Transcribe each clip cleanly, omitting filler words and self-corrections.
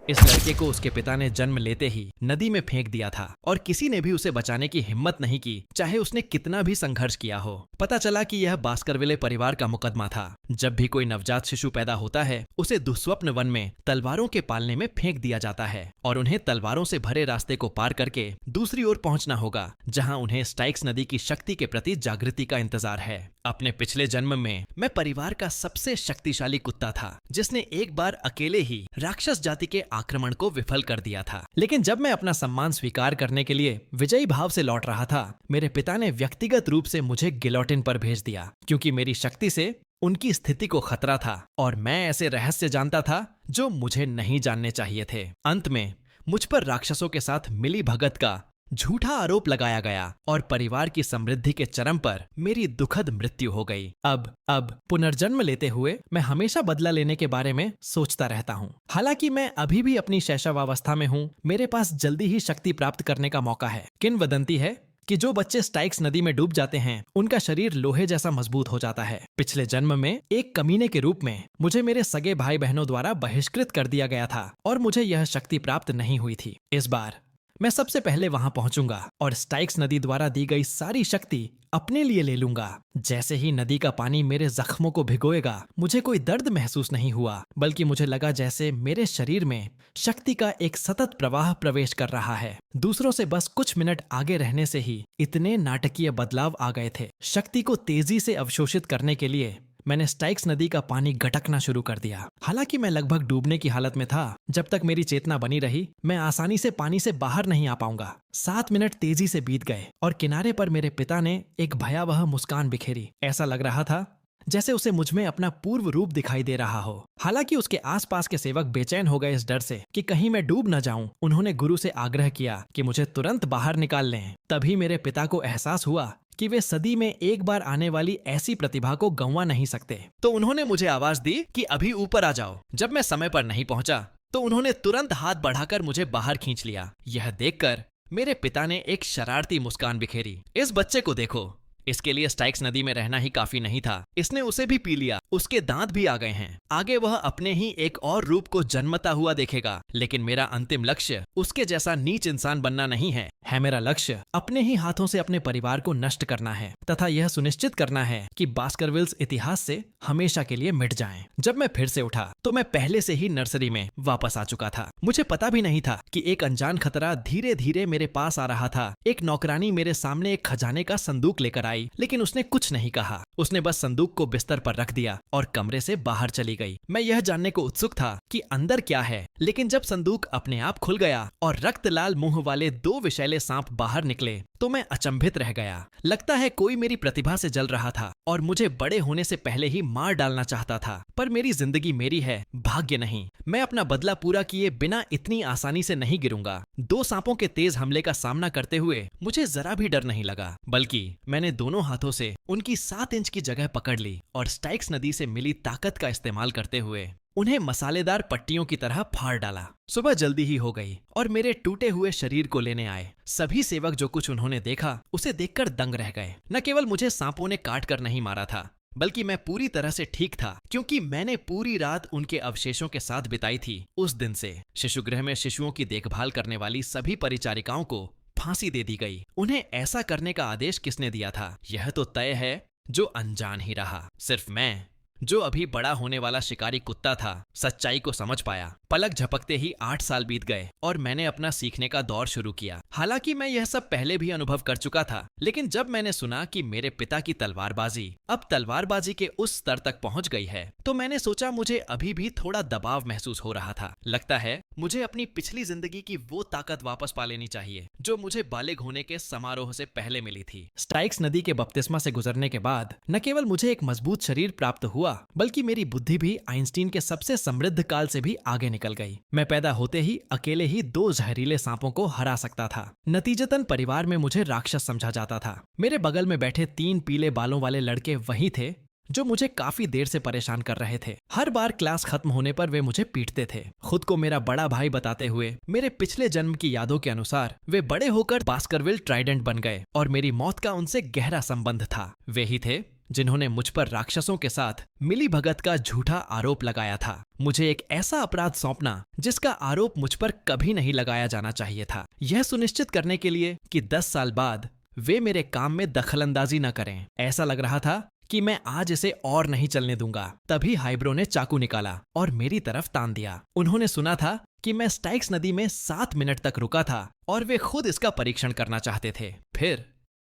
इस लड़के को उसके पिता ने जन्म लेते ही नदी में फेंक दिया था और किसी ने भी उसे बचाने की हिम्मत नहीं की, चाहे उसने कितना भी संघर्ष किया हो। पता चला कि यह बास्करविले परिवार का मुकदमा था। जब भी कोई नवजात शिशु पैदा होता है, उसे दुस्वप्न वन में तलवारों के पालने में फेंक दिया जाता है और उन्हें तलवारों से भरे रास्ते को पार करके दूसरी ओर पहुंचना होगा, जहां उन्हें स्टाइक्स नदी की शक्ति के प्रति जागृति का इंतजार है। अपने पिछले जन्म में मैं परिवार का सबसे शक्तिशाली कुत्ता था, जिसने एक बार अकेले ही राक्षस जाति के आक्रमण को विफल कर दिया था। लेकिन जब मैं अपना सम्मान स्वीकार करने के लिए विजयी भाव से लौट रहा था, मेरे पिता ने व्यक्तिगत रूप से मुझे गिलोटिन पर भेज दिया, क्योंकि मेरी शक्ति से उनकी स्थिति को खतरा था और मैं ऐसे रहस्य जानता था जो मुझे नहीं जानने चाहिए थे। अंत में मुझ पर राक्षसों के साथ मिली भगत का झूठा आरोप लगाया गया और परिवार की समृद्धि के चरम पर मेरी दुखद मृत्यु हो गई। अब पुनर्जन्म लेते हुए मैं हमेशा बदला लेने के बारे में सोचता रहता हूँ। हालांकि मैं अभी भी अपनी शैशवावस्था में हूँ, मेरे पास जल्दी ही शक्ति प्राप्त करने का मौका है। किंवदंती है कि जो बच्चे स्टाइक्स नदी में डूब जाते हैं, उनका शरीर लोहे जैसा मजबूत हो जाता है। पिछले जन्म में एक कमीने के रूप में मुझे मेरे सगे भाई बहनों द्वारा बहिष्कृत कर दिया गया था और मुझे यह शक्ति प्राप्त नहीं हुई थी। इस बार मैं सबसे पहले वहां पहुंचूंगा और स्टाइक्स नदी द्वारा दी गई सारी शक्ति अपने लिए ले लूंगा। जैसे ही नदी का पानी मेरे जख्मों को भिगोएगा, मुझे कोई दर्द महसूस नहीं हुआ, बल्कि मुझे लगा जैसे मेरे शरीर में शक्ति का एक सतत प्रवाह प्रवेश कर रहा है। दूसरों से बस कुछ मिनट आगे रहने से ही इतने नाटकीय बदलाव आ गए थे। शक्ति को तेजी से अवशोषित करने के लिए मैंने स्टाइक्स नदी का पानी गटकना शुरू कर दिया। हालांकि मैं लगभग डूबने की हालत में था। जब तक मेरी चेतना बनी रही, मैं आसानी से पानी से बाहर नहीं आ पाऊंगा। 7 मिनट तेजी से बीत गए और किनारे पर मेरे पिता ने एक भयावह मुस्कान बिखेरी। ऐसा लग रहा था जैसे उसे मुझ में अपना पूर्व रूप दिखाई दे रहा हो। हालांकि उसके आसपास के सेवक बेचैन हो गए इस डर से कि कहीं मैं डूब न जाऊं। उन्होंने गुरु से आग्रह किया कि मुझे तुरंत बाहर निकाल लें। तभी मेरे पिता को एहसास हुआ कि वे सदी में एक बार आने वाली ऐसी प्रतिभा को गंवा नहीं सकते। तो उन्होंने मुझे आवाज दी कि अभी ऊपर आ जाओ। जब मैं समय पर नहीं पहुंचा तो उन्होंने तुरंत हाथ बढ़ाकर मुझे बाहर खींच लिया। यह देखकर मेरे पिता ने एक शरारती मुस्कान बिखेरी। इस बच्चे को देखो, इसके लिए स्टाइक्स नदी में रहना ही काफी नहीं था, इसने उसे भी पी लिया। उसके दांत भी आ गए हैं। आगे वह अपने ही एक और रूप को जन्मता हुआ देखेगा। लेकिन मेरा अंतिम लक्ष्य उसके जैसा नीच इंसान बनना नहीं है। मेरा लक्ष्य अपने ही हाथों से अपने परिवार को नष्ट करना है तथा यह सुनिश्चित करना है कि बास्करविल्स इतिहास से हमेशा के लिए मिट जाएं। जब मैं फिर से उठा तो मैं पहले से ही नर्सरी में वापस आ चुका था। मुझे पता भी नहीं था कि एक अनजान खतरा धीरे धीरे मेरे पास आ रहा था। एक नौकरानी मेरे सामने एक खजाने का संदूक लेकर आई, लेकिन उसने कुछ नहीं कहा। उसने बस संदूक को बिस्तर पर रख दिया और कमरे से बाहर चली गई। मैं यह जानने को उत्सुक था कि अंदर क्या है, लेकिन जब संदूक अपने आप खुल गया और रक्त लाल मुंह वाले 2 विषैले सांप बाहर निकले तो मैं अचंभित रह गया। लगता है कोई मेरी प्रतिभा से जल रहा था और मुझे बड़े होने से पहले ही मार डालना चाहता था। पर मेरी जिंदगी मेरी है, भाग्य नहीं। मैं अपना बदला पूरा किए बिना इतनी आसानी से नहीं गिरूंगा। 2 सांपों के तेज हमले का सामना करते हुए मुझे जरा भी डर नहीं लगा, बल्कि मैंने दोनों हाथों से उनकी 7 इंच की जगह पकड़ ली और स्टाइक्स नदी से मिली ताकत का इस्तेमाल करते हुए उन्हें मसालेदार पट्टियों की तरह फाड़ डाला। सुबह जल्दी ही हो गई और मेरे टूटे हुए शरीर को लेने आए। सभी सेवक जो कुछ उन्होंने देखा उसे देखकर दंग रह गए। न केवल मुझे सांपों ने काट कर नहीं मारा था, बल्कि मैं पूरी तरह से ठीक था, क्योंकि मैंने पूरी रात उनके अवशेषों के साथ बिताई थी। उस दिन से शिशुगृह में शिशुओं की देखभाल करने वाली सभी परिचारिकाओं को फांसी दे दी गई। उन्हें ऐसा करने का आदेश किसने दिया था, यह तो तय है जो अनजान ही रहा। सिर्फ मैं, जो अभी बड़ा होने वाला शिकारी कुत्ता था, सच्चाई को समझ पाया। पलक झपकते ही 8 साल बीत गए और मैंने अपना सीखने का दौर शुरू किया। हालांकि मैं यह सब पहले भी अनुभव कर चुका था, लेकिन जब मैंने सुना कि मेरे पिता की तलवारबाजी अब तलवारबाजी के उस स्तर तक पहुंच गई है, तो मैंने सोचा मुझे अभी भी थोड़ा दबाव महसूस हो रहा था। लगता है मुझे अपनी पिछली जिंदगी की वो ताकत वापस पा लेनी चाहिए जो मुझे बालिग होने के समारोह से पहले मिली थी। स्टाइक्स नदी के बपतिस्मा से गुजरने के बाद न केवल मुझे एक मजबूत शरीर प्राप्त हुआ, बल्कि मेरी बुद्धि भी आइंस्टीन के सबसे समृद्ध काल से भी आगे निकल गई। मैं पैदा होते ही अकेले ही 2 जहरीले सांपों को हरा सकता था। नतीजतन परिवार में मुझे राक्षस समझा जाता था। मेरे बगल में बैठे 3 पीले बालों वाले लड़के वही थे जो मुझे काफी देर से परेशान कर रहे थे। हर बार क्लास खत्म होने पर वे मुझे पीटते थे। खुद को मेरा बड़ा भाई बताते हुए मेरे पिछले जन्म की यादों के अनुसार वे बड़े होकर बास्करविल ट्राइडेंट बन गए और मेरी मौत का उनसे गहरा संबंध था। वे ही थे जिन्होंने मुझ पर राक्षसों के साथ मिलीभगत का झूठा आरोप लगाया था। मुझे एक ऐसा अपराध सौंपना जिसका आरोप मुझ पर कभी नहीं लगाया जाना चाहिए था, यह सुनिश्चित करने के लिए कि 10 साल बाद वे मेरे काम में दखलंदाजी न करें। ऐसा लग रहा था कि मैं आज इसे और नहीं चलने दूंगा। तभी हाइब्रो ने चाकू निकाला और मेरी तरफ तान दिया। उन्होंने सुना था कि मैं स्टाइक्स नदी में 7 मिनट तक रुका था और वे खुद इसका परीक्षण करना चाहते थे। फिर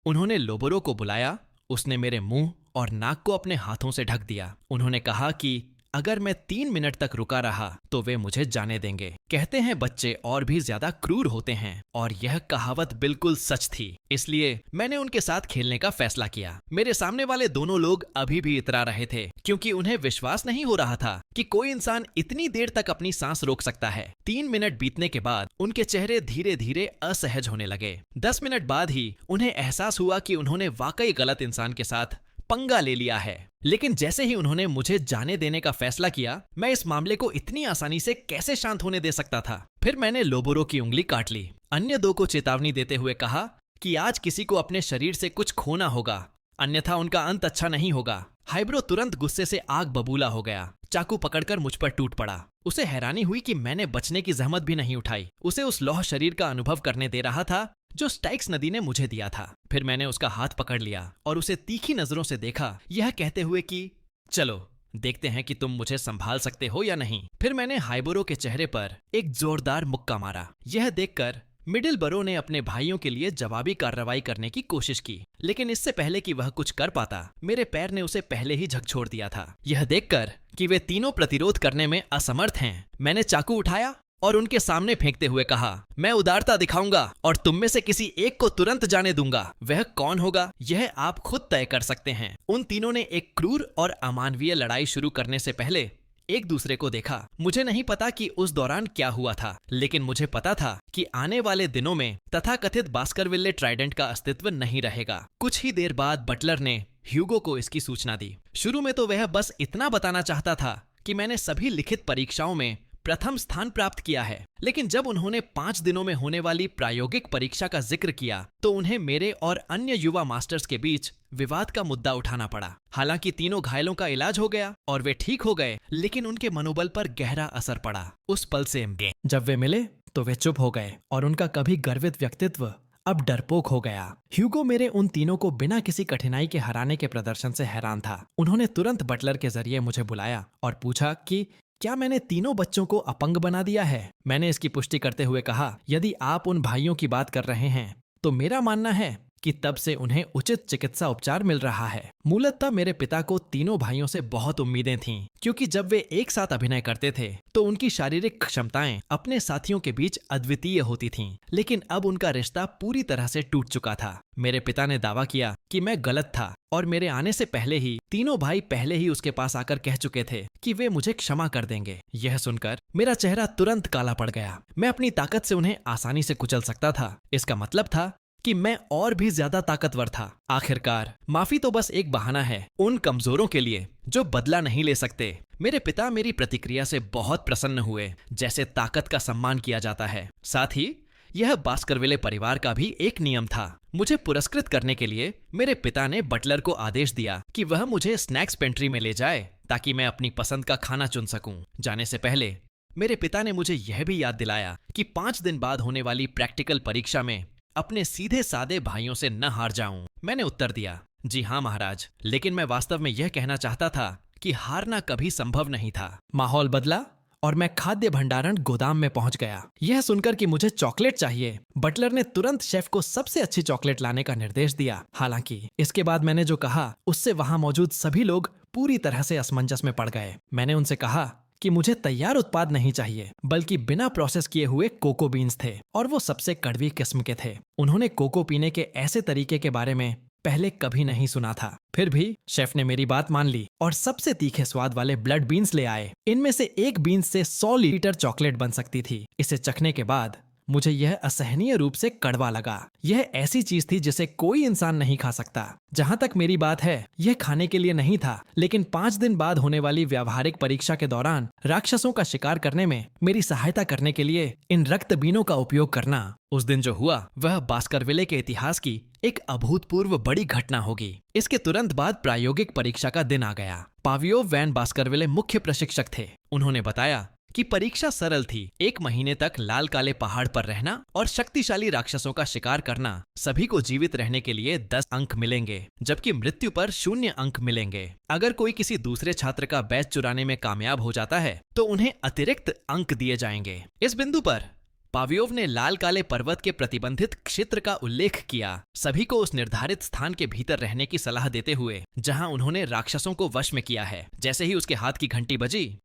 उन्होंने लोबोरो को बुलाया। उसने मेरे मुंह और नाक को अपने हाथों से ढक दिया। उन्होंने कहा कि अगर मैं 3 मिनट तक रुका रहा तो वे मुझे जाने देंगे। कहते हैं बच्चे और भी ज्यादा क्रूर होते हैं, और यह कहावत बिल्कुल सच थी। इसलिए मैंने उनके साथ खेलने का फैसला किया। मेरे सामने वाले दोनों लोग अभी भी इतरा रहे थे, क्योंकि उन्हें विश्वास नहीं हो रहा था कि कोई इंसान इतनी देर तक अपनी सांस रोक सकता है। 3 मिनट बीतने के बाद उनके चेहरे धीरे धीरे असहज होने लगे। 10 मिनट बाद ही उन्हें एहसास हुआ कि उन्होंने वाकई गलत इंसान के साथ पंगा ले लिया है। लेकिन जैसे ही उन्होंने मुझे जाने देने का फैसला किया, मैं इस मामले को इतनी आसानी से कैसे शांत होने दे सकता था। फिर मैंने लोबोरो की उंगली काट ली। अन्य 2 को चेतावनी देते हुए कहा कि आज किसी को अपने शरीर से कुछ खोना होगा, अन्यथा उनका अंत अच्छा नहीं होगा। हाइब्रो तुरंत गुस्से से आग बबूला हो गया। चाकू पकड़कर मुझ पर टूट पड़ा। उसे हैरानी हुई कि मैंने बचने की जहमत भी नहीं उठाई। उसे उस लौह शरीर का अनुभव करने दे रहा था जो स्टाइक्स नदी ने मुझे दिया था। फिर मैंने उसका हाथ पकड़ लिया और उसे तीखी नजरों से देखा, यह कहते हुए कि चलो देखते हैं कि तुम मुझे संभाल सकते हो या नहीं। फिर मैंने हाइबोरो के चेहरे पर एक जोरदार मुक्का मारा। यह देखकर मिडिलबरो ने अपने भाइयों के लिए जवाबी कार्रवाई करने की कोशिश की, लेकिन इससे पहले कि वह कुछ कर पाता, मेरे पैर ने उसे पहले ही झकझोर दिया था। यह देखकर कि वे तीनों प्रतिरोध करने में असमर्थ हैं, मैंने चाकू उठाया और उनके सामने फेंकते हुए कहा, मैं उदारता दिखाऊंगा और तुम में से किसी एक को तुरंत जाने दूंगा। वह कौन होगा यह आप खुद तय कर सकते हैं। उन तीनों ने एक क्रूर और अमानवीय लड़ाई शुरू करने से पहले एक दूसरे को देखा। मुझे नहीं पता कि उस दौरान क्या हुआ था, लेकिन मुझे पता था कि आने वाले दिनों में तथाकथित बास्करविले ट्राइडेंट का अस्तित्व नहीं रहेगा। कुछ ही देर बाद बटलर ने ह्यूगो को इसकी सूचना दी। शुरू में तो वह बस इतना बताना चाहता था कि मैंने सभी लिखित परीक्षाओं में प्रथम स्थान प्राप्त किया है, लेकिन जब उन्होंने 5 दिनों में होने वाली प्रायोगिक परीक्षा का जिक्र किया तो उन्हें मेरे और अन्य युवा मास्टर्स के बीच विवाद का मुद्दा उठाना पड़ा। हालांकि तीनों घायलों का इलाज हो गया और वे ठीक हो गए, लेकिन उनके मनोबल पर गहरा असर पड़ा। उस पल से जब वे मिले तो वे चुप हो गए और उनका कभी गर्वित व्यक्तित्व अब डरपोक हो गया। ह्यूगो मेरे उन तीनों को बिना किसी कठिनाई के हराने के प्रदर्शन से हैरान था। उन्होंने तुरंत बटलर के जरिए मुझे बुलाया और पूछा कि क्या मैंने तीनों बच्चों को अपंग बना दिया है। मैंने इसकी पुष्टि करते हुए कहा, यदि आप उन भाइयों की बात कर रहे हैं तो मेरा मानना है कि तब से उन्हें उचित चिकित्सा उपचार मिल रहा है। मूलतः मेरे पिता को तीनों भाइयों से बहुत उम्मीदें थीं, क्योंकि जब वे एक साथ अभिनय करते थे तो उनकी शारीरिक क्षमताएं अपने साथियों के बीच अद्वितीय होती थीं, लेकिन अब उनका रिश्ता पूरी तरह से टूट चुका था। मेरे पिता ने दावा किया कि मैं गलत था और मेरे आने से पहले ही तीनों भाई पहले ही उसके पास आकर कह चुके थे कि वे मुझे क्षमा कर देंगे। यह सुनकर मेरा चेहरा तुरंत काला पड़ गया। मैं अपनी ताकत से उन्हें आसानी से कुचल सकता था। इसका मतलब था कि मैं और भी ज्यादा ताकतवर था। आखिरकार माफी तो बस एक बहाना है उन कमजोरों के लिए जो बदला नहीं ले सकते। मेरे पिता मेरी प्रतिक्रिया से बहुत प्रसन्न हुए, जैसे ताकत का सम्मान किया जाता है। साथ ही यह बास्करविले परिवार का भी एक नियम था। मुझे पुरस्कृत करने के लिए मेरे पिता ने बटलर को आदेश दिया कि वह मुझे स्नैक्स पेंट्री में ले जाए ताकि मैं अपनी पसंद का खाना चुन सकूं। जाने से पहले मेरे पिता ने मुझे यह भी याद दिलाया कि 5 दिन बाद होने वाली प्रैक्टिकल परीक्षा में अपने सीधे सादे भाइयों से न हार जाऊं। मैंने उत्तर दिया, जी हाँ महाराज, लेकिन मैं वास्तव में यह कहना चाहता था कि हारना कभी संभव नहीं था। माहौल बदला और मैं खाद्य भंडारण गोदाम में पहुंच गया। यह सुनकर कि मुझे चॉकलेट चाहिए, बटलर ने तुरंत शेफ को सबसे अच्छी चॉकलेट लाने का निर्देश दिया। हालांकि इसके बाद मैंने जो कहा उससे वहां मौजूद सभी लोग पूरी तरह से असमंजस में पड़ गए। मैंने उनसे कहा कि मुझे तैयार उत्पाद नहीं चाहिए, बल्कि बिना प्रोसेस किए हुए कोको बीन्स थे, और वो सबसे कड़वी किस्म के थे। उन्होंने कोको पीने के ऐसे तरीके के बारे में पहले कभी नहीं सुना था। फिर भी शेफ ने मेरी बात मान ली और सबसे तीखे स्वाद वाले ब्लड बीन्स ले आए। इनमें से एक बीन्स से 100 लीटर चॉकलेट बन सकती थी। इसे चखने के बाद मुझे यह असहनीय रूप से कड़वा लगा। यह ऐसी चीज थी जिसे कोई इंसान नहीं खा सकता। जहाँ तक मेरी बात है, यह खाने के लिए नहीं था, लेकिन 5 दिन बाद होने वाली व्यावहारिक परीक्षा के दौरान राक्षसों का शिकार करने में मेरी सहायता करने के लिए इन रक्तबीनों का उपयोग करना। उस दिन जो हुआ वह बास्करविले के इतिहास की एक अभूतपूर्व बड़ी घटना होगी। इसके तुरंत बाद प्रायोगिक परीक्षा का दिन आ गया। पावियोव वैन बास्करविले मुख्य प्रशिक्षक थे। उन्होंने बताया कि परीक्षा सरल थी। 1 महीने तक लाल काले पहाड़ पर रहना और शक्तिशाली राक्षसों का शिकार करना। सभी को जीवित रहने के लिए 10 अंक मिलेंगे, जबकि मृत्यु पर 0 अंक मिलेंगे। अगर कोई किसी दूसरे छात्र का बैच चुराने में कामयाब हो जाता है तो उन्हें अतिरिक्त अंक दिए जाएंगे। इस बिंदु पर पावियोव ने लाल काले पर्वत के प्रतिबंधित क्षेत्र का उल्लेख किया, सभी को उस निर्धारित स्थान के भीतर रहने की सलाह देते हुए जहां उन्होंने राक्षसों को वश में किया है। जैसे ही उसके हाथ की घंटी बजी,